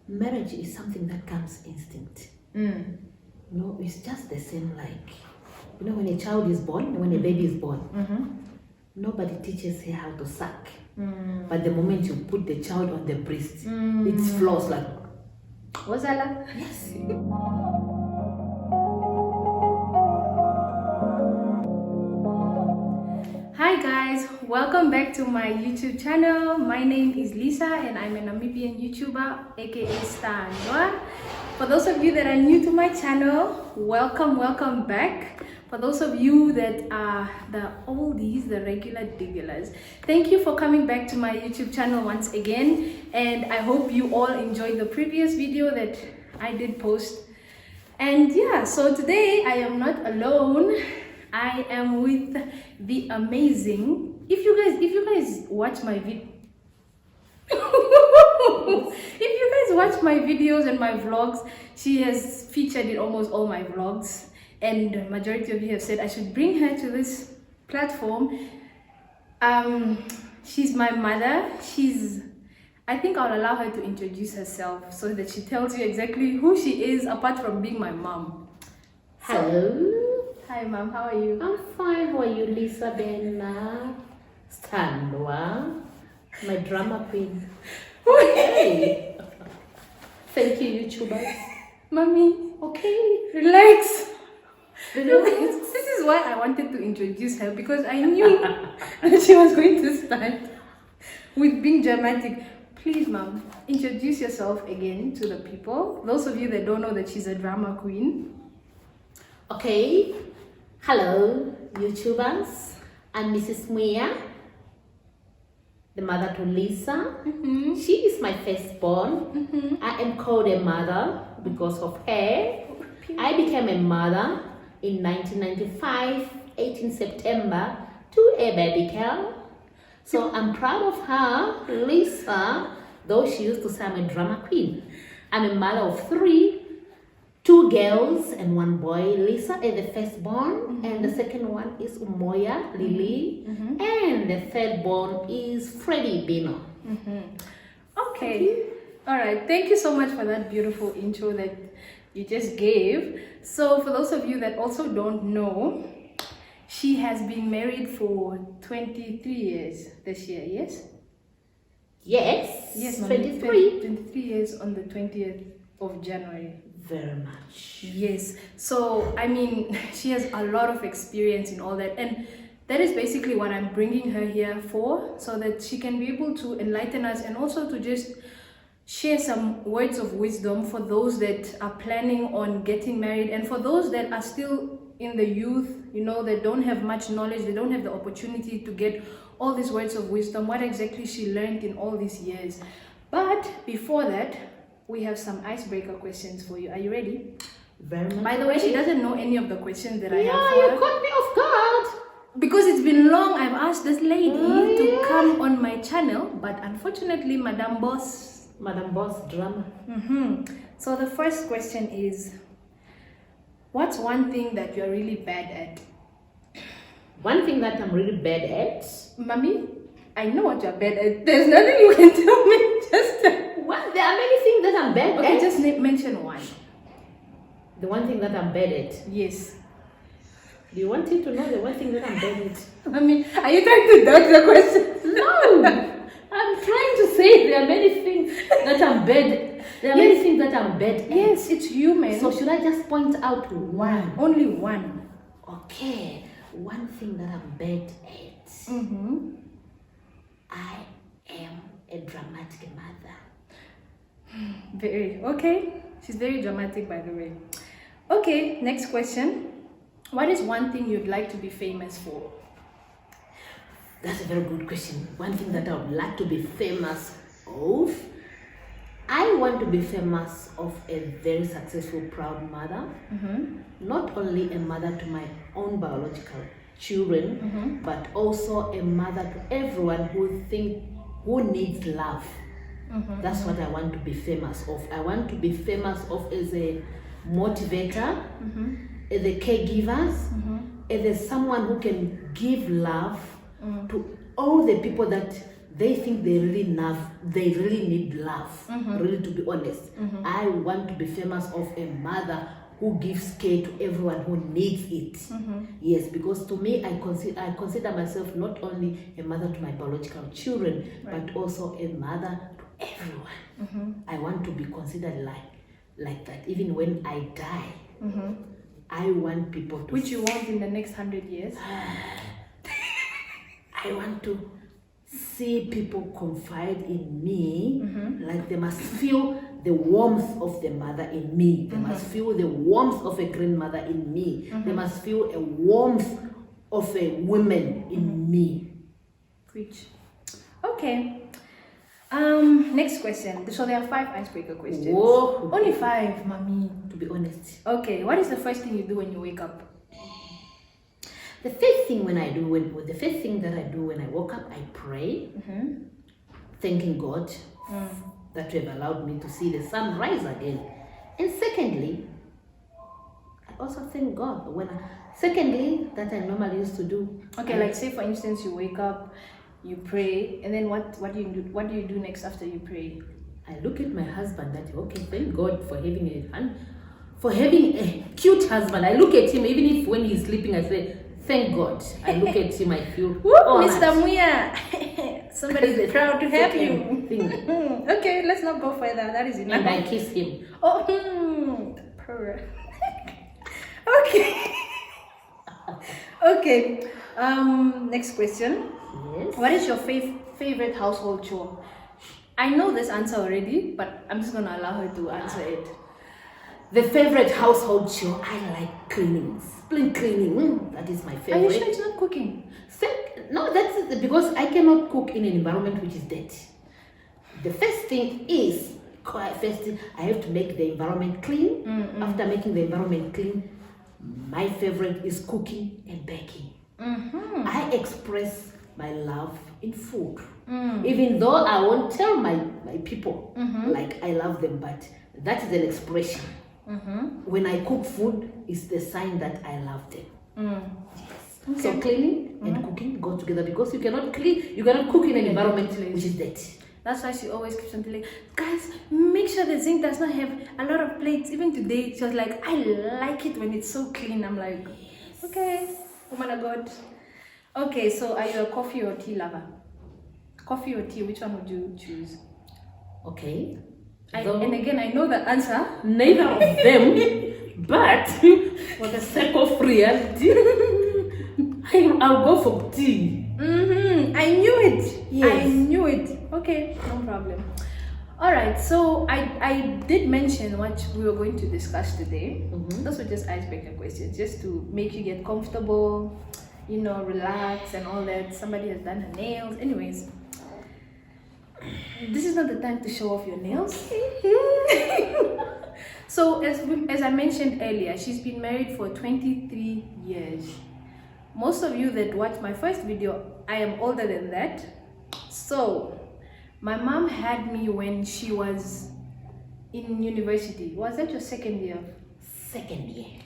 marriage is something that comes instinct. No, it's just the same like, when a child is born, when a baby is born, nobody teaches her how to suck. But the moment you put the child on the breast, it flows like. What's that? Yes. Hi guys, welcome back to my YouTube channel. My name is Lisa and I'm a Namibian YouTuber, aka Star Noah. For those of you that are new to my channel, welcome back. For those of you that are the oldies, the regular digglers, thank you for coming back to my YouTube channel once again. And I hope you all enjoyed the previous video that I did post. And yeah, so today I am not alone. I am with the amazing, if you guys watch my if you guys watch my videos and my vlogs, she has featured in almost all my vlogs, and majority of you have said I should bring her to this platform. She's my mother. I think I'll allow her to introduce herself so that she tells you exactly who she is apart from being my mom. Hello. Hi mom, how are you? I'm fine. How are you, Lisa Bena? Stanwa, my drama queen. Okay. Thank you, YouTubers. Mommy, Okay. relax. Relax. This is why I wanted to introduce her, because I knew that she was going to start with being dramatic. Please, mom, introduce yourself again to the people. Those of you that don't know that she's a drama queen. Okay. Hello, YouTubers. I'm Mrs Mwiya, the mother to Lisa. She is my firstborn. I am called a mother because of her. I became a mother in 1995, 18 September, to a baby girl. So I'm proud of her, Lisa, though she used to say I'm a drama queen. I'm a mother of 3. 2 girls and 1 boy. Lisa is the firstborn, and the second one is Umoya, Lily, and the third born is Freddie Bino. Okay. All right. Thank you so much for that beautiful intro that you just gave. So for those of you that also don't know, she has been married for 23 years this year, yes? Yes, Yes, 23. 23 years on the 20th of January. Very much. Yes. So, I mean, she has a lot of experience in all that. And that is basically what I'm bringing her here for, so that she can be able to enlighten us and also to just share some words of wisdom for those that are planning on getting married, and for those that are still in the youth, that don't have much knowledge, they don't have the opportunity to get all these words of wisdom, what exactly she learned in all these years. But before that, we have some icebreaker questions for you. Are you ready? Very much. By the way, she doesn't know any of the questions that I have Yeah, for you her. caught me off guard. Because it's been long, I've asked this lady to come on my channel, but unfortunately, Madam Boss. Drama. So the first question is, what's one thing that you're really bad at? One thing that I'm really bad at. Mommy, I know what you're bad at. There's nothing you can tell me. Well, there are many things that I'm bad Okay, at. just mention one. The one thing that I'm bad at. Yes. Do you want him to know the one thing that I'm bad at? I mean, are you trying to dodge the question? No! I'm trying to say there are many things that I'm bad at. There are many things that I'm bad at. Yes, it's human. So should I just point out one? Only one. Okay. One thing that I'm bad at. I am a dramatic mother. Very. Okay. She's very dramatic, by the way. Okay, next question. What is one thing you'd like to be famous for? That's a very good question. One thing that I would like to be famous of. I want to be famous of a very successful, proud mother. Not only a mother to my own biological children, but also a mother to everyone who needs love. That's what I want to be famous of. I want to be famous of as a motivator, as a caregivers, as a someone who can give love to all the people that they think they really need love, really, to be honest. I want to be famous of a mother who gives care to everyone who needs it. Yes, because to me, I consider myself not only a mother to my biological children, but also a mother to everyone. I want to be considered like that. Even when I die, I want people to... Which you want in the next 100 years? I want to see people confide in me, like they must feel the warmth of the mother in me. They must feel the warmth of a grandmother in me. They must feel a warmth of a woman in me. Preach. Okay. Next question. So there are 5 icebreaker questions. Whoa. Only 5, mommy. To be honest. Okay. What is the first thing you do when you wake up? The first thing that I do when I woke up, I pray, thanking God that you have allowed me to see the sun rise again. And secondly, I also thank God that I normally used to do. Okay, like say for instance, you wake up, you pray, and then what do you do? What do you do next after you pray? I look at my husband. Thank God for having a cute husband. I look at him, even if when he's sleeping, I say, thank God. I look at him, I feel Mr. Mwiya, somebody's proud to have you. Okay, let's not go further. That is enough. And I kiss him. Oh, purr. Okay. Okay. Next question. Yes. What is your favorite household chore? I know this answer already, but I'm just gonna allow her to answer it. The favorite household chore, I like cleaning. Spring cleaning, that is my favorite. Are you sure it's not cooking? No, that's because I cannot cook in an environment which is dirty. The first thing is, I have to make the environment clean. After making the environment clean, my favorite is cooking and baking. I express my love in food. Even though I won't tell my people like I love them, but that is an expression. When I cook food, it's the sign that I love them. Yes. Okay. So cleaning and cooking go together, because you cannot cook in an environment which is dirty. That's why she always keeps on telling, guys, make sure the zinc does not have a lot of plates. Even today, she was like, I like it when it's so clean. I'm like, okay, woman of God. Okay, so are you a coffee or tea lover? Coffee or tea, which one would you choose? Okay. And again, I know the answer. Neither of them, but for the sake of reality, I'll go for tea. I knew it. Yes. I knew it. Okay, no problem. All right, so I did mention what we were going to discuss today. Those were just icebreaker questions, just to make you get comfortable, relax and all that. Somebody has done her nails. Anyways, this is not the time to show off your nails. So as I mentioned earlier, she's been married for 23 years. Most of you that watched my first video, I am older than that. So my mom had me when she was in university. Was that your second year? Second year.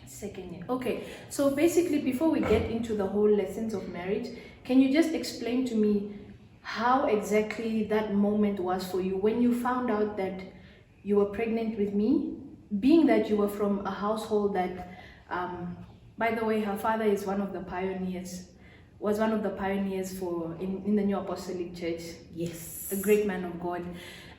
Okay, so basically, before we get into the whole lessons of marriage, can you just explain to me how exactly that moment was for you when you found out that you were pregnant with me, being that you were from a household that, by the way, her father is was one of the pioneers in the New Apostolic Church. Yes. A great man of God.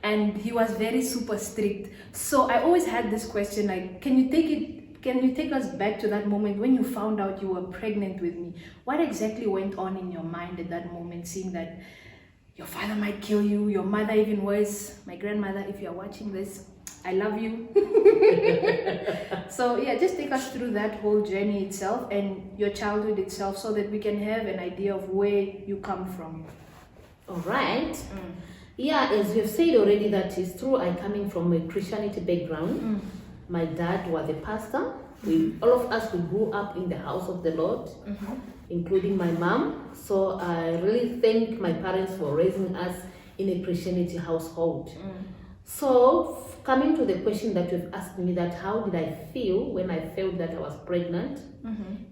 And he was very super strict. So I always had this question, like, can you take us back to that moment when you found out you were pregnant with me? What exactly went on in your mind at that moment, seeing that your father might kill you, your mother even worse, my grandmother, if you're watching this, I love you. So yeah, just take us through that whole journey itself and your childhood itself, so that we can have an idea of where you come from. All right. Yeah, as you've said already, that is true. I'm coming from a Christianity background. My dad was a pastor. All of us, we grew up in the house of the Lord, including my mom. So I really thank my parents for raising us in a Christianity household. So coming to the question that you've asked me, that how did I feel when I felt that I was pregnant?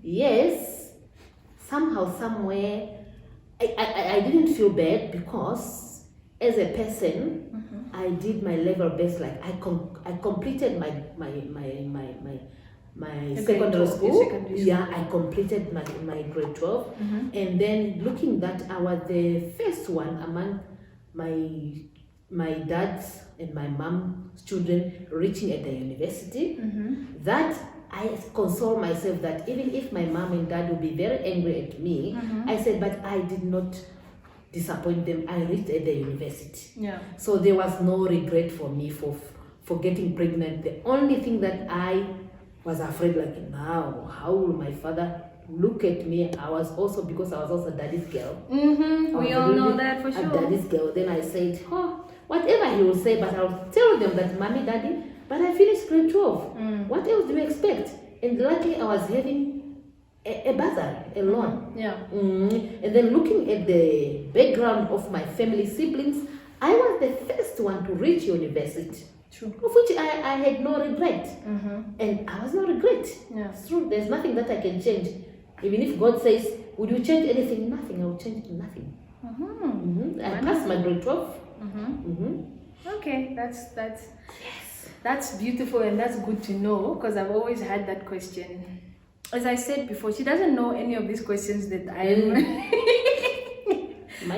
Yes, somehow, somewhere, I didn't feel bad, because as a person, I did my level best. Like I completed my secondary school. Yeah, I completed my grade 12, and then looking that I was the first one among my dad's and my mom's children reaching at the university. That I console myself that even if my mom and dad will be very angry at me, I said, but I did not disappoint them. I reached at the university. Yeah. So there was no regret for me for getting pregnant. The only thing that I was afraid, like, now, how will my father look at me? I was also, because I was also daddy's girl. We all know that for sure. A daddy's girl. Then I said, whatever he will say, but I'll tell them that, mommy, daddy, but I finished grade 12. What else do you expect? And luckily I was having a bursary, a loan. And then looking at the background of my family siblings, I was the first one to reach university. True. Of which I had no regret. And I was no regret. Yeah. It's true. There's nothing that I can change. Even if God says, would you change anything? Nothing. I will change nothing. I passed my grade 12. Okay, that's beautiful, and that's good to know, because I've always had that question. As I said before, she doesn't know any of these questions that I'm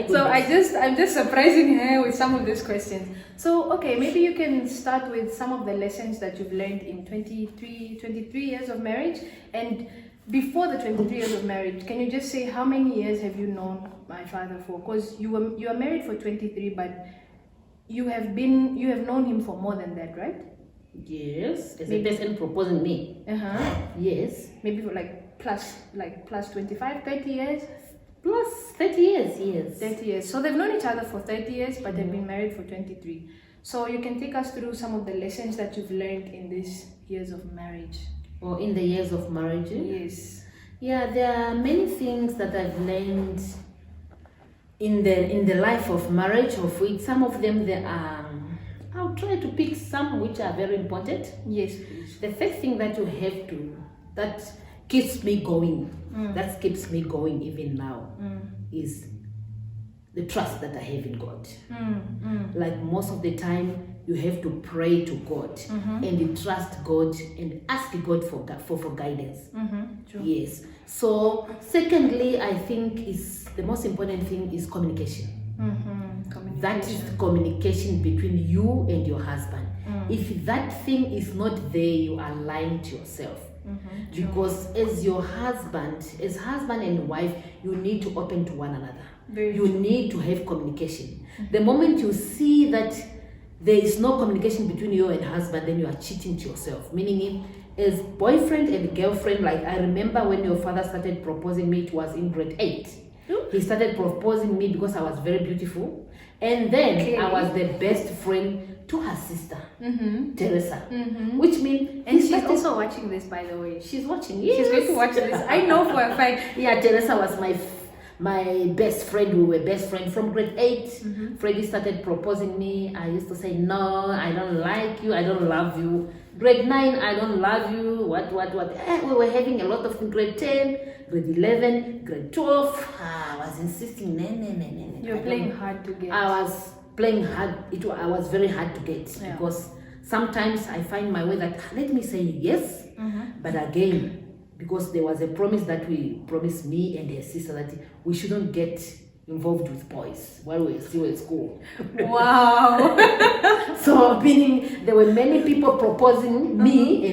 so I'm just surprising her with some of these questions. So okay, maybe you can start with some of the lessons that you've learned in 23 years of marriage. And before the 23 years of marriage, can you just say how many years have you known my father for? Because you are married for 23, but you have known him for more than that, right? Yes, as a person proposing me. Yes. Maybe for plus 25, 30 years? Plus 30 years, yes. 30 years. So they've known each other for 30 years, but they've been married for 23. So you can take us through some of the lessons that you've learned in these years of marriage. Or in the years of marriage? Yes. Yeah, there are many things that I've learned in the life of marriage, of which some of them I'll try to pick some which are very important. Yes, please. The first thing that you have to, that keeps me going, that keeps me going even now, is the trust that I have in God. Like most of the time, you have to pray to God and trust God and ask God for guidance. True. Yes. So secondly, I think is the most important thing is communication. That is communication between you and your husband. If that thing is not there, you are lying to yourself. Because as husband and wife, you need to open to one another. You need to have communication. The moment you see that there is no communication between you and husband, then you are cheating to yourself. Meaning, as boyfriend and girlfriend, like I remember when your father started proposing me, it was in grade 8. He started proposing me because I was very beautiful. And then I was the best friend to her sister, Teresa. Which means... And she's also watching this, by the way. She's watching, yes. She's going to watch this. I know for a fact. Yeah, Teresa was my best friend. We were best friends from grade 8. Freddie started proposing me. I used to say, no, I don't like you. I don't love you. Grade 9, I don't love you. What? We were having a lot of things. Grade 10, grade 11, grade 12. I was insisting, no. You're playing hard to get. I was playing hard. I was very hard to get because sometimes I find my way that let me say yes, but again, because there was a promise that we promised me and her sister that we shouldn't get involved with boys while we were still at school. Wow. So meaning there were many people proposing me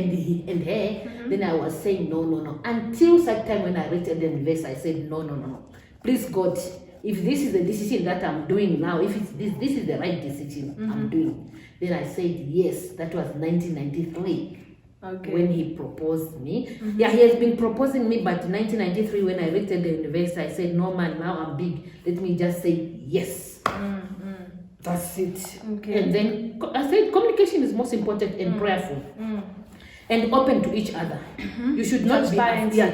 and her. Then I was saying no. Until such time when I reached the university, I said no. Please God, if this is the decision that I'm doing now, if it's this is the right decision I'm doing, then I said yes. That was 1993. Okay. When he proposed me. Yeah, he has been proposing me, but 1993 when I reached the university, I said, no man, now I'm big. Let me just say yes. That's it. Okay. And then I said communication is most important and prayerful. And open to each other. You should not be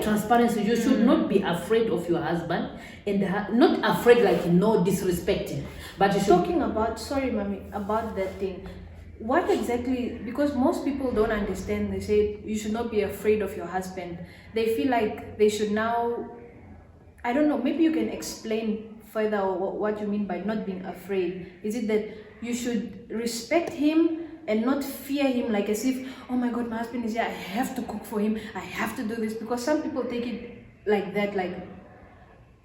transparency. You should not be afraid of your husband and not afraid like disrespecting. But you should talking about about that thing. What exactly, because most people don't understand, they say you should not be afraid of your husband. They feel like they should now, I don't know, maybe you can explain further what you mean by not being afraid. Is it that you should respect him and not fear him, like as if, oh my God, my husband is here, I have to cook for him, I have to do this? Because some people take it like that, like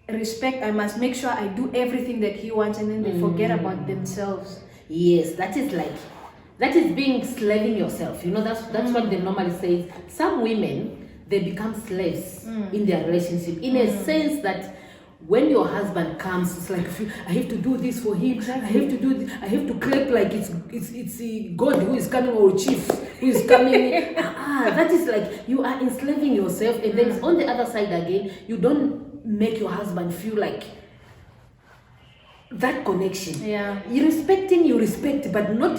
respect, I must make sure I do everything that he wants, and then they forget about themselves. Yes, that is being slaving yourself. That's what they normally say. Some women, they become slaves in their relationship, in a sense that when your husband comes, it's like, I have to do this for him. Exactly. I have to do this. I have to clap like it's God who is coming, or chief who is coming. That is like you are enslaving yourself. And then on the other side again, you don't make your husband feel like that connection. Yeah. You respect, but not.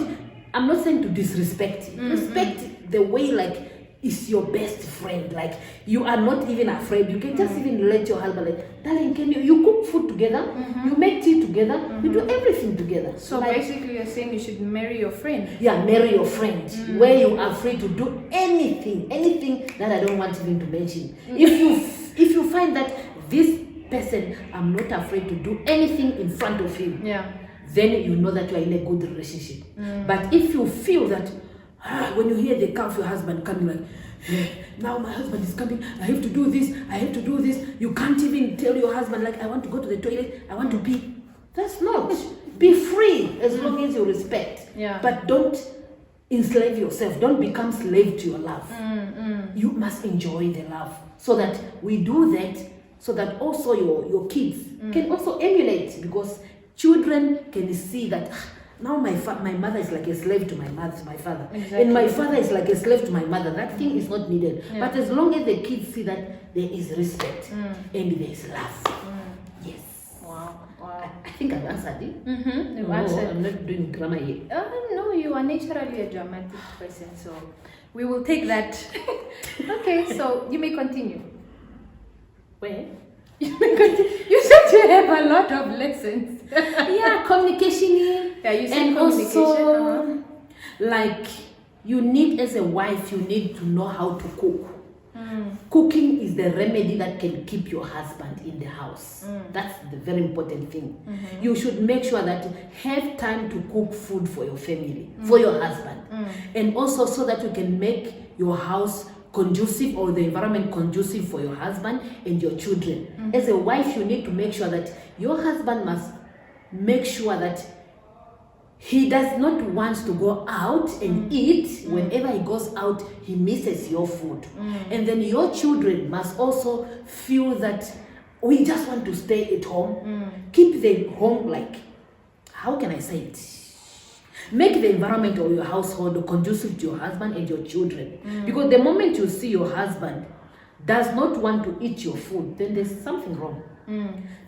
I'm not saying to disrespect. Respect the way like is your best friend. Like you are not even afraid. You can just even let your husband like, darling, can you cook food together? You make tea together. You do everything together. So like, basically you're saying you should marry your friend. Yeah, marry your friend. Where you are free to do anything that I don't want even to mention. If you find that this person, I'm not afraid to do anything in front of him. Yeah. Then you know that you are in a good relationship. But if you feel that when you hear the call of your husband coming like, now my husband is coming, I have to do this, I have to do this. You can't even tell your husband like, I want to go to the toilet, I want to pee. That's not. Be free as long as you respect. Yeah. But don't enslave yourself. Don't become slave to your love. You must enjoy the love. So that we do that, so that also your kids can also emulate, because children can see that now my mother is like a slave to my father. Exactly. And my father is like a slave to my mother. That thing is not needed. Yeah. But as long as the kids see that there is respect and there is love. Yes. Wow. I think I've answered it. You've answered. I'm not doing grammar yet. No, you are naturally a dramatic person, so we will take that. Okay, so you may continue. Where? You said you have a lot of lessons. Yeah, communication. Yeah, you said and communication. Also, like you need, as a wife, you need to know how to cook. Cooking is the remedy that can keep your husband in the house. That's the very important thing. You should make sure that you have time to cook food for your family, for your husband, and also so that you can make your house conducive, or the environment conducive for your husband and your children. As a wife, you need to make sure that your husband must make sure that he does not want to go out and eat. Whenever he goes out, he misses your food. And then your children must also feel that we just want to stay at home. Keep the home like, how can I say it? Make the environment of your household conducive to your husband and your children. Because the moment you see your husband does not want to eat your food, then there's something wrong.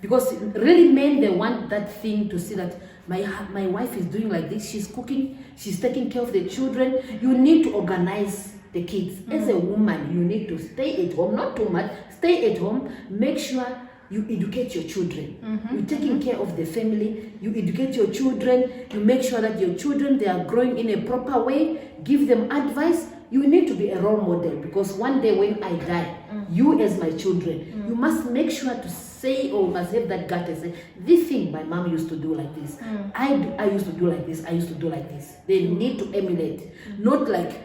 Because really men, they want that thing to see that my wife is doing like this, she's cooking, she's taking care of the children. You need to organize the kids. As a woman, you need to stay at home, not too much, stay at home, make sure you educate your children. You're taking care of the family. You educate your children. You make sure that your children, they are growing in a proper way. Give them advice. You need to be a role model, because one day when I die, you as my children, you must make sure to say, or must have that gut and say, this thing my mom used to do like this. I used to do like this. I used to do like this. They need to emulate. Not like,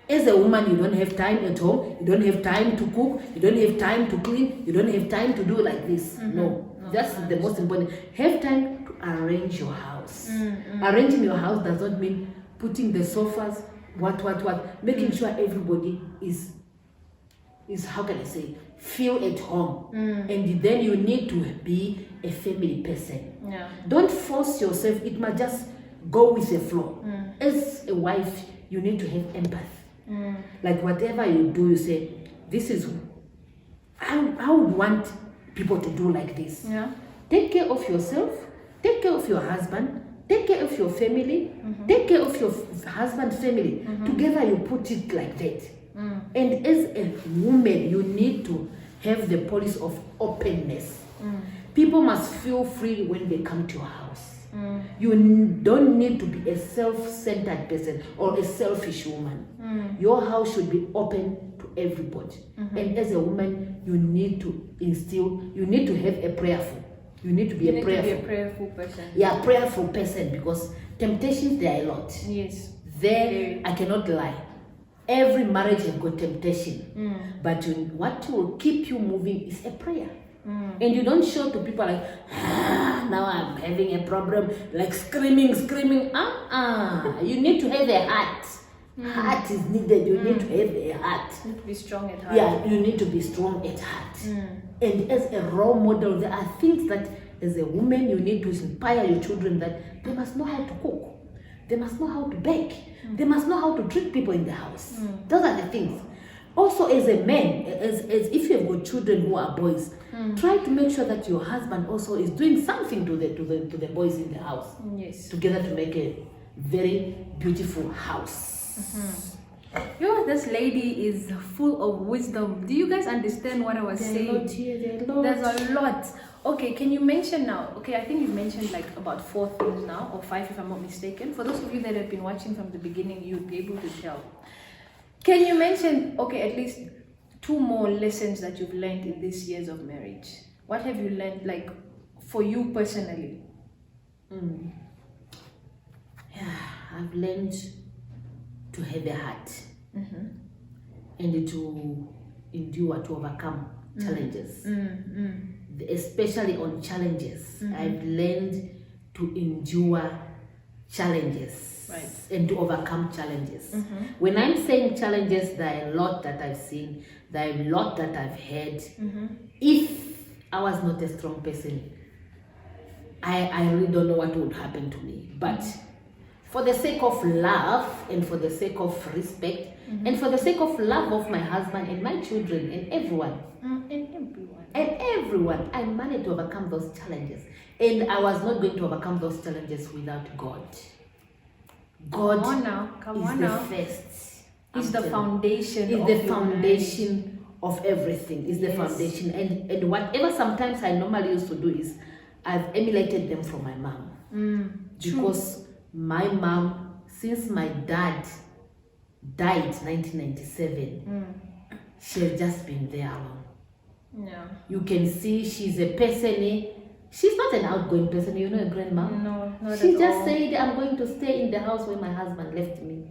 as a woman, you don't have time at home, you don't have time to cook, you don't have time to clean, you don't have time to do like this. No, that's the most important. Have time to arrange your house. Arranging your house does not mean putting the sofas, making sure everybody is how can I say, feel at home. And then you need to be a family person. Yeah. Don't force yourself. It must just go with the flow. As a wife, you need to have empathy. Like whatever you do, you say, this is, I would want people to do like this. Yeah. Take care of yourself, take care of your husband, take care of your family, take care of your husband's family. Together you put it like that. And as a woman, you need to have the policy of openness. People must feel free when they come to your house. You don't need to be a self-centered person or a selfish woman. Your house should be open to everybody. And as a woman, you need to have a prayerful You need to be a prayerful person. Yeah, prayerful person, because temptations, there are a lot. Yes. There, I cannot lie. Every marriage has got temptation. But what will keep you moving is a prayer. And you don't show to people like, now I'm having a problem, like screaming. You need to have a heart. Heart is needed. You need to have a heart. You need to be strong at heart. Yeah, you need to be strong at heart. And as a role model, there are things that as a woman you need to inspire your children, that they must know how to cook. They must know how to bake. They must know how to treat people in the house. Those are the things. Also, as a man, as if you have got children who are boys, try to make sure that your husband also is doing something to the boys in the house. Yes. Together to make a very beautiful house. This lady is full of wisdom. Do you guys understand what I was saying? There's a lot. Okay, can you mention now? Okay, I think you mentioned like about 4 things now, or 5 if I'm not mistaken. For those of you that have been watching from the beginning, you'll be able to tell. Can you mention, okay, at least 2 more lessons that you've learned in these years of marriage? What have you learned, like, for you personally? Yeah, I've learned to have a heart and to endure, to overcome challenges. Especially on challenges, I've learned to endure challenges, right, and to overcome challenges. When I'm saying challenges, there are a lot that I've seen, there are a lot that I've heard. If I was not a strong person, I really don't know what would happen to me. But for the sake of love, and for the sake of respect, and for the sake of love of my husband and my children and everyone, I managed to overcome those challenges. And I was not going to overcome those challenges without God. God is the first. Is the foundation. Is the foundation of everything. Is the foundation. And whatever sometimes I normally used to do is I've emulated them from my mom. Because my mom, since my dad died 1997, she has just been there alone. Yeah. You can see she's a person. She's not an outgoing person, you know, a grandma. No, not she at just all. Said, I'm going to stay in the house where my husband left me.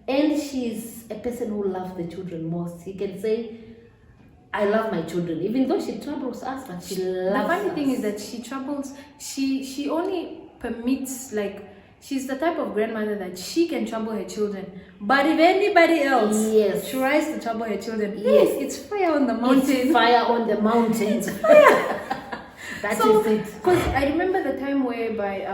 And she's a person who loves the children most. She can say, I love my children, even though she troubles us, but she loves us. The funny thing is that she troubles, she only permits, like, she's the type of grandmother that she can trouble her children. But if anybody else tries to trouble her children, it's fire on the mountain. It's fire on the mountain. That is it. Because I remember the time whereby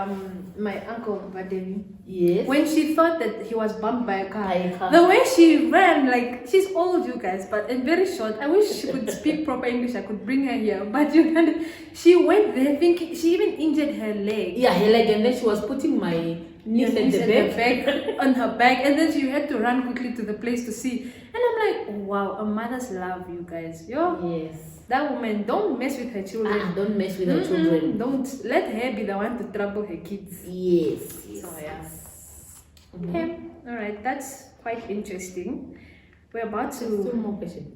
my uncle Vadevi, yes, when she thought that he was bumped by a car, the way she ran, like, she's old, you guys, but in very short, I wish she could speak proper English, I could bring her here, but you know, she went there thinking, she even injured her leg. Yeah, her leg, and then she was putting my niece at the back on her back, and then she had to run quickly to the place to see. And I'm like, wow, a mother's love, you guys. Yes. That woman, don't mess with her children. Don't mess with her children. Don't let her be the one to trouble her kids. Yes. So yeah. Okay. All right. That's quite interesting. We're about to. Two more questions.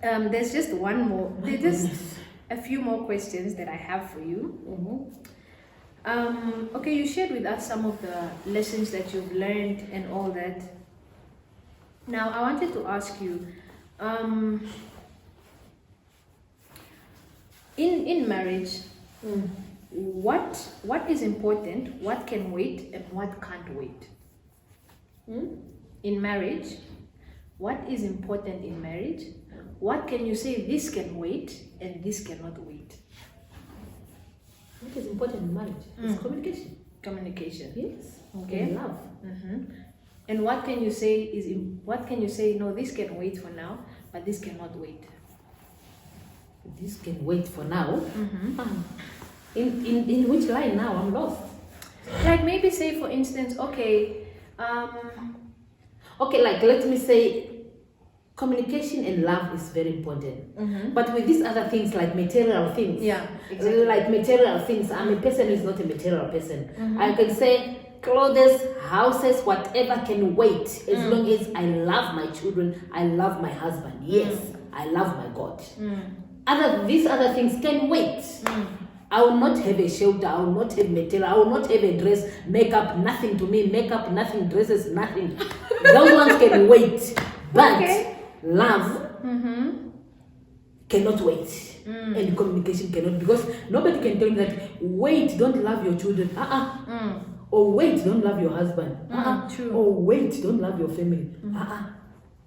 There's just one more. There's just a few more questions that I have for you. Okay. You shared with us some of the lessons that you've learned and all that. Now I wanted to ask you. In marriage, what is important, what can wait, and what can't wait? In marriage, what is important in marriage? What can you say this can wait and this cannot wait? What is important in marriage? It's communication. Communication. Yes. Okay. And love. And what can you say? No, this can wait for now, but this cannot wait. This can wait for now. In which line now? I'm lost. Like maybe say for instance, okay, like let me say, communication and love is very important. But with these other things like material things, exactly. Like material things, I'm a person who is not a material person. I can say clothes, houses, whatever can wait as long as I love my children, I love my husband. Yes, I love my God. These other things can wait. I will not have a shelter, I will not have material, I will not have a dress, makeup, nothing to me, makeup, nothing, dresses, nothing. Those ones can wait. But love cannot wait. And communication cannot, because nobody can tell me that, wait, don't love your children. Or wait, don't love your husband. True. Or wait, don't love your family.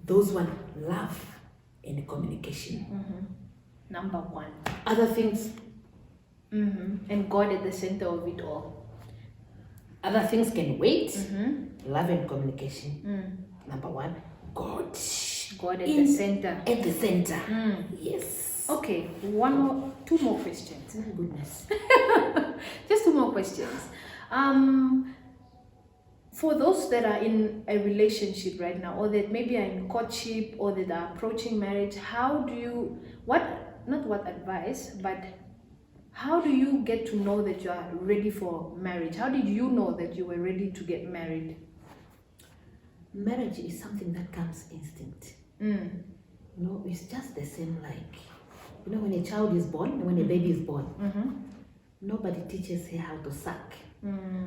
Those one, love and communication. Number one. Other things. And God at the center of it all. Other things can wait. Love and communication. Number one, God. God at the center. At the center. Yes. Okay, two more questions. Oh, goodness. Just two more questions. For those that are in a relationship right now, or that maybe are in courtship, or that are approaching marriage, how do you, not what advice, but how do you get to know that you are ready for marriage? How did you know that you were ready to get married? Marriage is something that comes instinct. No, it's just the same like, when a child is born, when a baby is born, nobody teaches her how to suck.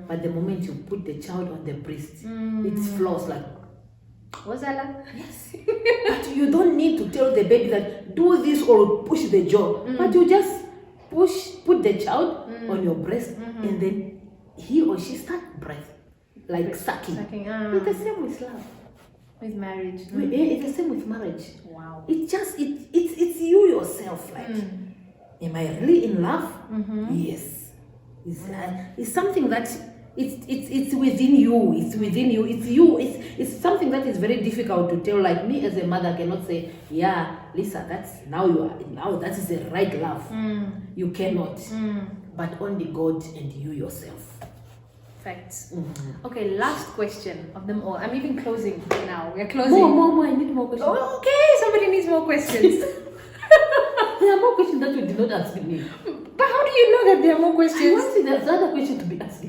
But the moment you put the child on the breast, it flows like. What's that? Yes. But you don't need to tell the baby that do this or push the jaw. But you just put the child on your breast, and then he or she start breath, like sucking. It's the same with love. With marriage. It's the same with marriage. Wow. It's just it's you yourself. Like, am I really in love? Yes. It's something that it's within you. It's within you. It's you. It's something that is very difficult to tell. Like me as a mother cannot say, yeah, Lisa, that is the right love. You cannot. But only God and you yourself. Facts. Okay, last question of them all. I'm even closing now. We're closing. More. I need more questions. Oh, okay, somebody needs more questions. There are more questions that you did not ask me. But how do you know that there are more questions? I want to see there's other question to be asked.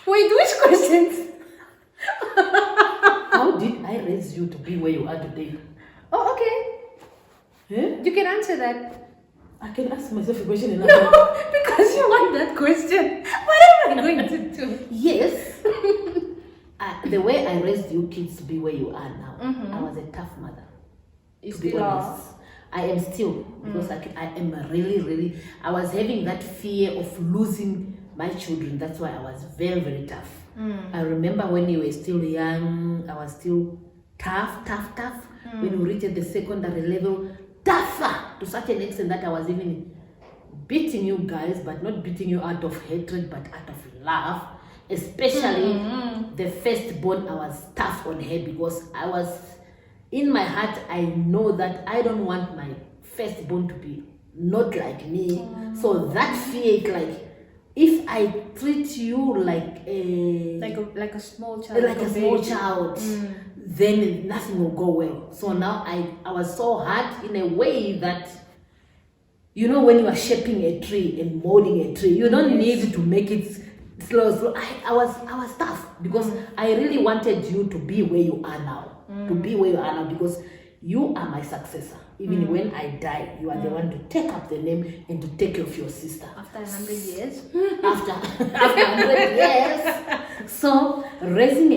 Wait, which questions? How did I raise you to be where you are today? Oh, okay. You can answer that. I can ask myself a question. No, because you want that question. What am I going to do? Yes. The way I raised you kids to be where you are now, I was a tough mother. You to be still honest. I am still, because I am really, I was having that fear of losing my children. That's why I was very, very tough. I remember when you were still young, I was still tough. When we reached the secondary level, tougher to such an extent that I was even beating you guys, but not beating you out of hatred, but out of love. Especially the firstborn, I was tough on her because I was, in my heart, I know that I don't want my firstborn to be not like me. So that fear, like, if I treat you like a small child, then nothing will go well. So now I was so hard in a way that, when you are shaping a tree and molding a tree, you don't need to make it slow. I was tough because I really wanted you to be where you are now. Because you are my successor. Even when I die, you are the one to take up the name and to take care of your sister. After 100 years? After 100 years. So, raising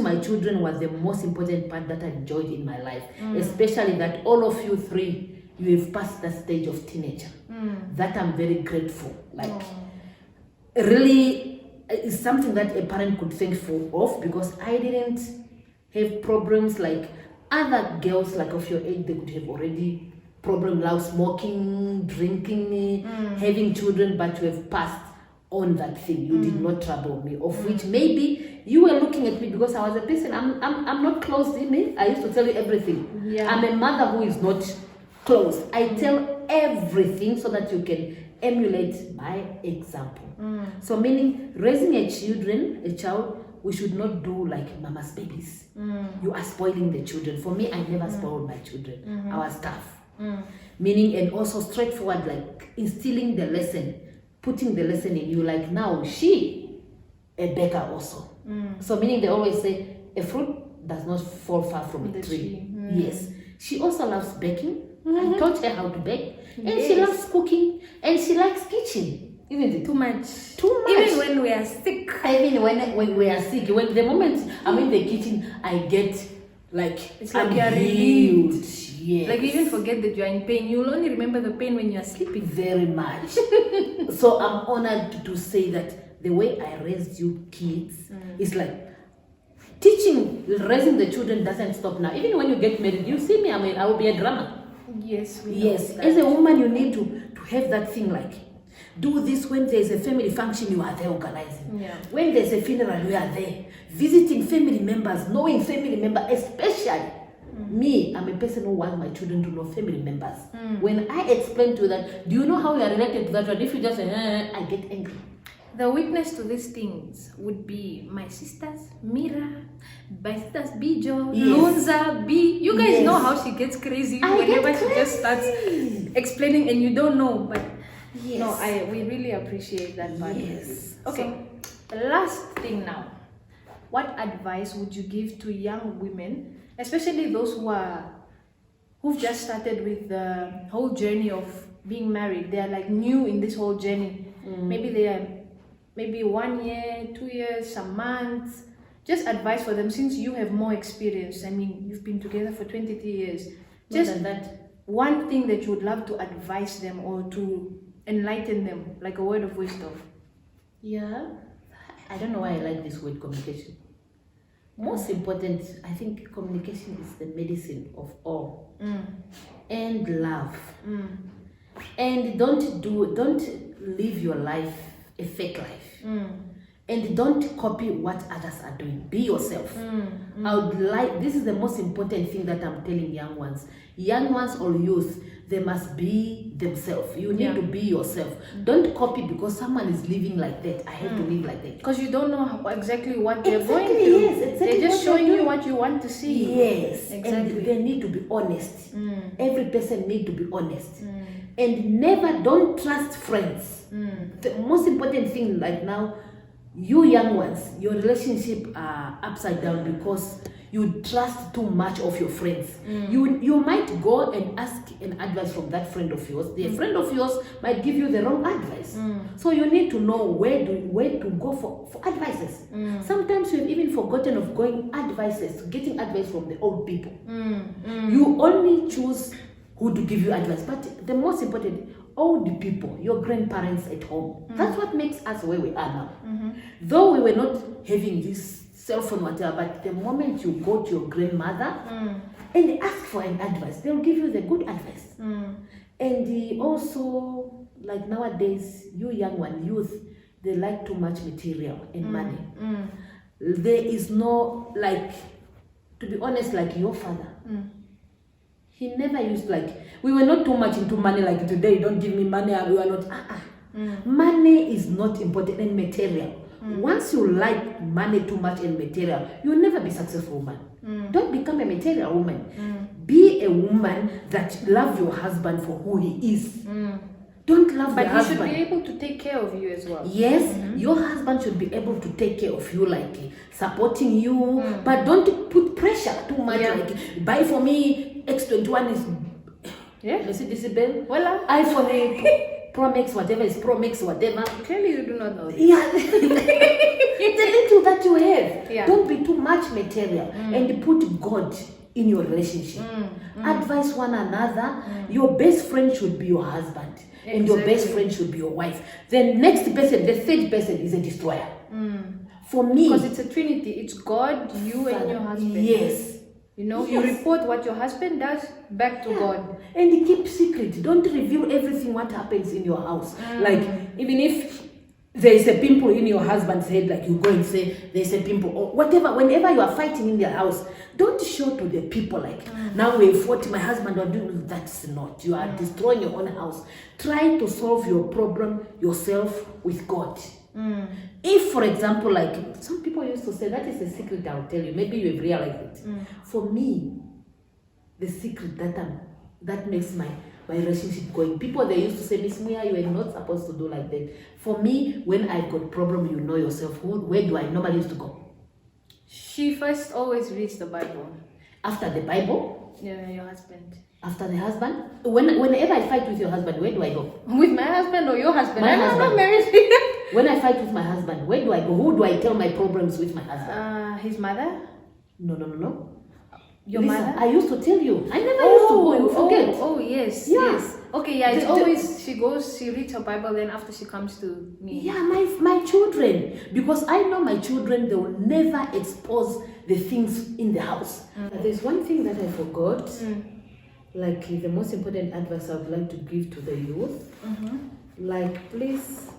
my children was the most important part that I enjoyed in my life. Especially that all of you three, you have passed that stage of teenager. That I'm very grateful. Really, it's something that a parent could thankful of, because I didn't have problems like other girls like of your age. They could have already problem like smoking, drinking, having children, but you have passed on that thing. You did not trouble me, of which maybe you were looking at me because I was a person. I'm not closed in me. I used to tell you everything. I'm a mother who is not closed. I tell everything so that you can emulate my example. So meaning raising a child, we should not do like mama's babies. You are spoiling the children. For me, I never spoiled my children. I was tough. Meaning, and also straightforward, like instilling the lesson, putting the lesson in you. Like now, she a baker also. So meaning they always say, a fruit does not fall far from a tree. Yes. She also loves baking. I taught her how to bake. And Yes. she loves cooking. And she likes kitchen. Isn't it? Too much. Too much. Even when we are sick. Even when we are sick, when the moment I'm in the kitchen, I get like It's like I'm you are healed. relieved. Yes. Like you even forget that you are in pain. You will only remember the pain when you are sleeping. Very much. So I'm honored to say that the way I raised you kids is like teaching, raising the children doesn't stop now. Even when you get married, you see me, I will be a drummer. Yes, we Yes, know that. as a woman, you need to have that thing like, do this when there's a family function, you are there organizing. Yeah. When there's a funeral, you are there. Visiting family members, knowing family members, especially me, I'm a person who wants my children to know family members. When I explain to them, do you know how you are related to that one? If you just say, I get angry. The witness to these things would be my sisters, Mira, my sisters, Bijo, Yes. Lunza, B. You guys Yes. know how she gets crazy I whenever get she just starts crazy. explaining and you don't know. But Yes. no, we really appreciate that part. Yes. Okay, the last thing now. What advice would you give to young women, especially those who've just started with the whole journey of being married? They are like new in this whole journey. Maybe they are 1 year, 2 years, some months. Just advice for them, since you have more experience. I mean, you've been together for 23 years. More Just than that. one thing that you would love to advise them or to enlighten them, like a word of wisdom. Yeah. I don't know why I like this word communication. Most important, I think communication is the medicine of all. And love. And don't live your life a fake life. And don't copy what others are doing. Be yourself. I would like, this is the most important thing that I'm telling young ones or youth. They must be themselves. You need to be yourself. Don't copy because someone is living like that. I have to live like that. Because you don't know exactly what they're going Exactly, through. yes, exactly They're just what they're showing you doing. what you want to see. Yes, Exactly. and they need to be honest. Every person need to be honest. And don't trust friends. The most important thing like now, you young ones, your relationship are upside down because you trust too much of your friends. You might go and ask an advice from that friend of yours. The friend of yours might give you the wrong advice. So you need to know where to go for advices. Sometimes you've even forgotten of getting advice from the old people. You only choose who to give you advice. But the most important, old people, your grandparents at home. That's what makes us where we are now. Though we were not having this cell phone, whatever, but the moment you go to your grandmother and ask for an advice, they'll give you the good advice. And also, like nowadays, you young one, youth, they like too much material and money. There is no, like, to be honest, like your father. He never used, like, we were not too much into money like today. Don't give me money, we are not. Money is not important and material. Once you like money too much and material, you'll never be successful woman. Don't become a material woman. Be a woman that love your husband for who he is. Don't love the husband. But he should be able to take care of you as well. Yes, your husband should be able to take care of you, like supporting you, but don't put pressure too much. Like, buy for me, X21 is, let's see, this is Ben. Voila. iPhone Pro Max, whatever is Pro Max, whatever. Clearly you do not know this. Yeah, the little that you have. Yeah. Don't be too much material and put God in your relationship. Advise one another. Your best friend should be your husband. And your best friend should be your wife. The next person, the third person is a destroyer. For me. Because it's a trinity. It's God, you, and your husband. Yes. You know, you report what your husband does back to God. And keep secret. Don't reveal everything what happens in your house. Like, even if there is a pimple in your husband's head, like you go and say, there's a pimple, or whatever, whenever you are fighting in their house, don't show to the people like, now we fought, my husband or do. That's not. You are destroying your own house. Try to solve your problem yourself with God. If, for example, like some people used to say, that is a secret I'll tell you, maybe you have realized it. For me, the secret that makes my relationship going. People, they used to say, Miss Mwiya, you are not supposed to do like that. For me, when I got problem, you know yourself, where do I normally used to go? She first always reads the Bible. After the Bible? Yeah, your husband. After the husband? Whenever I fight with your husband, where do I go? With my husband or your husband? My I'm husband. not married. When I fight with my husband, where do I go? Who do I tell my problems with my husband? His mother? No. Your Lisa, mother? I used to tell you. I never used to go. You forget. Oh, yes. Yeah. Yes. Okay, yeah, it's always, she reads her Bible, then after she comes to me. Yeah, my children. Because I know my children, they will never expose the things in the house. There's one thing that I forgot. Like the most important advice I would like to give to the youth. Like, please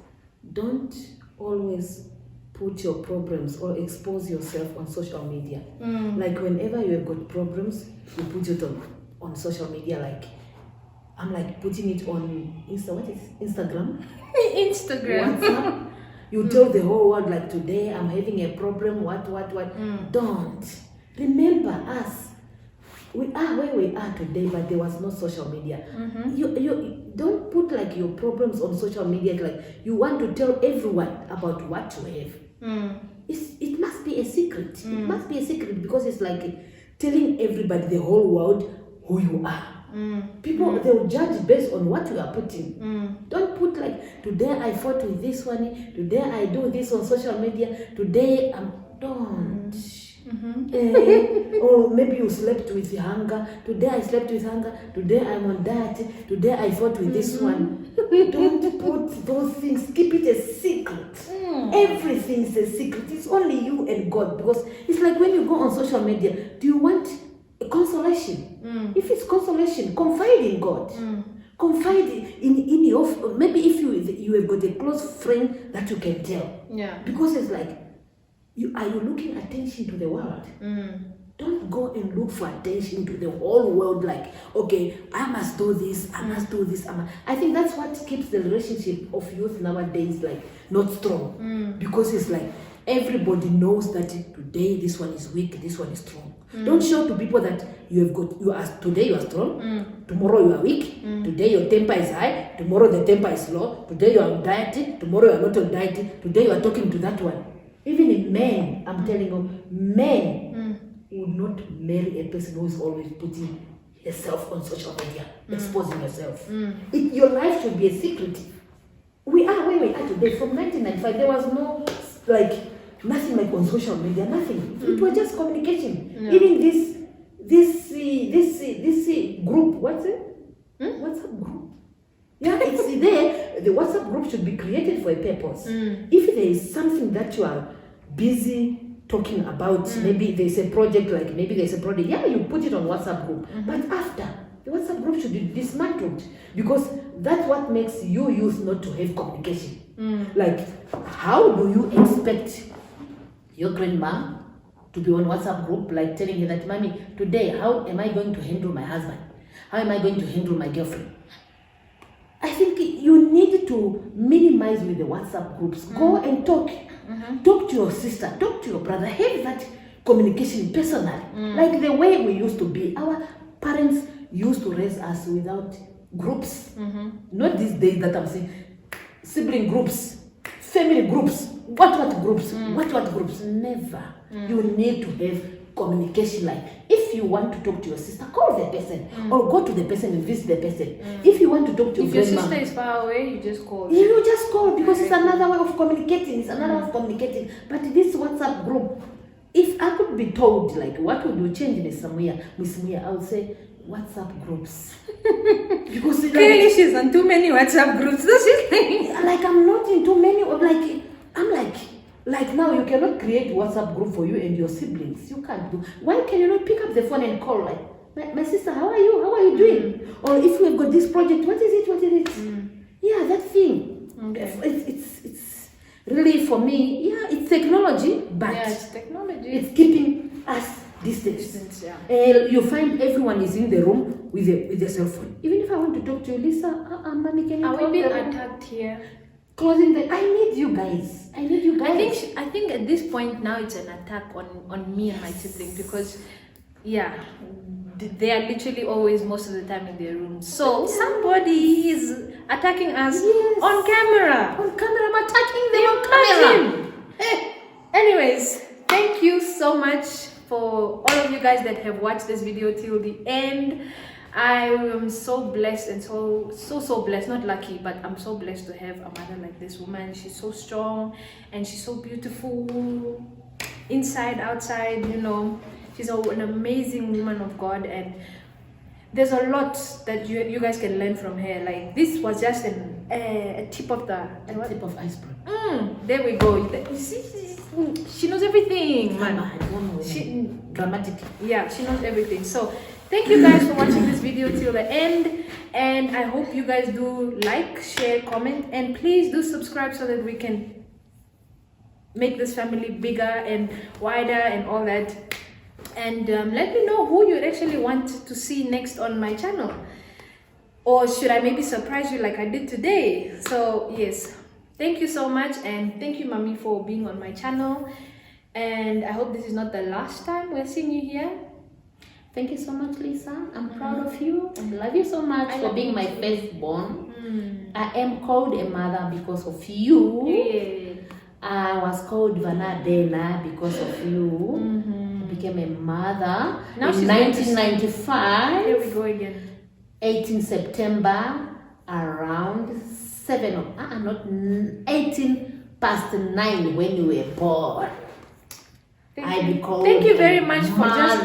don't always put your problems or expose yourself on social media. Like whenever you have got problems, you put it on social media. Like I'm like putting it on Instagram? Instagram. WhatsApp. You tell the whole world like today I'm having a problem, what. Don't. Remember us. We are where we are today, but there was no social media. You don't put like your problems on social media. Like you want to tell everyone about what you have. It must be a secret. It must be a secret because it's like telling everybody, the whole world, who you are. People, they will judge based on what you are putting. Don't put like, today I fought with this one, today I do this on social media, today don't. Or maybe you slept with hunger, today I slept with hunger, today I'm on diet, today I fought with this one. Don't put those things, keep it a secret. Everything is a secret. It's only you and God, because it's like when you go on social media, do you want a consolation? If it's consolation, confide in God. Confide in your, maybe if you have got a close friend that you can tell. Yeah. Because it's like, are you looking attention to the world? Don't go and look for attention to the whole world. Like, okay, I must do this, I must do this. I think that's what keeps the relationship of youth nowadays like not strong. Because it's like everybody knows that today this one is weak, this one is strong. Don't show to people that today you are strong, tomorrow you are weak, today your temper is high, tomorrow the temper is low, today you are on diet, tomorrow you are not on diet, today you are talking to that one. Even in men, I'm telling you, men would not marry a person who is always putting herself on social media, exposing herself. Your life should be a secret. We are where we are today. From 1995, there was no nothing like on social media, nothing. It was just communication. Even this group, what's it? WhatsApp group. Yeah, it's there. The WhatsApp group should be created for a purpose. If there is something that you are busy talking about, maybe there's a project, yeah, you put it on WhatsApp group. But after, the WhatsApp group should be dismantled, because that's what makes you youth not to have communication. Like, how do you expect your grandma to be on WhatsApp group, like telling her that, Mommy, today, how am I going to handle my husband? How am I going to handle my girlfriend? I think you need to minimize with the WhatsApp groups. Go and talk. Talk to your sister, talk to your brother. Have that communication personally. Like the way we used to be. Our parents used to raise us without groups. Not these days that I'm saying. Sibling groups, family groups, what groups, what groups. Never. You need to have communication. Like, if you want to talk to your sister, call the person, or go to the person and visit the person. If you want to talk to your grandma, sister is far away, you just call. You just call, because it's another way of communicating. It's another way of communicating. But this WhatsApp group, if I could be told, like, what would you change, Miss Mwiya, I would say WhatsApp groups. Because clearly she's on too many WhatsApp groups. Does she think? Like, I'm not in too many. Like now you cannot create WhatsApp group for you and your siblings. You can't do. Why can you not pick up the phone and call, like, my sister, how are you? How are you doing? Or if we have got this project, what is it? Yeah, that thing. Okay. It's really, for me, yeah, it's technology, but it's technology. It's keeping us distance. You find everyone is in the room with their cell phone. Even if I want to talk to you, Lisa, Mommy, can you are we being attacked here? Closing the. I need you guys. I think at this point now it's an attack on me and my sibling, because they are literally always most of the time in their rooms. So somebody is attacking us on camera. On camera, I'm attacking them on camera. Anyways, thank you so much for all of you guys that have watched this video till the end. I am so blessed and so blessed, not lucky, but I'm so blessed to have a mother like this woman. She's so strong and she's so beautiful inside, outside, you know. She's an amazing woman of God, and there's a lot that you guys can learn from her. Like, this was just a tip of the tip of iceberg. There we go. You see, she knows everything, man. She Dramatic. Yeah, she knows everything. So thank you guys for watching this video till the end, and I hope you guys do like, share, comment, and please do subscribe so that we can make this family bigger and wider and all that. And let me know who you'd actually want to see next on my channel, or should I maybe surprise you like I did today? So yes, thank you so much, and thank you, mommy, for being on my channel. And I hope this is not the last time we're seeing you here. Thank you so much, Lisa. I'm proud of you and love you so much for being my firstborn. I am called a mother because of you. Yeah. I was called Vanadela because of you. I became a mother Now in she's 1995. Here we go again. 18 September, around 18 past 9 when you were born. Thank you very much for just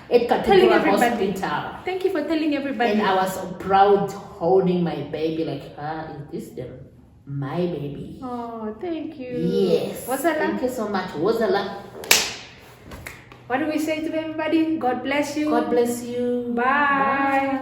telling everybody. Hospital. Thank you for telling everybody. And I was so proud holding my baby like, is this my baby? Oh, thank you. Yes. Wazala. Thank you so much. Wazala. What do we say to everybody? God bless you. God bless you. Bye. Bye.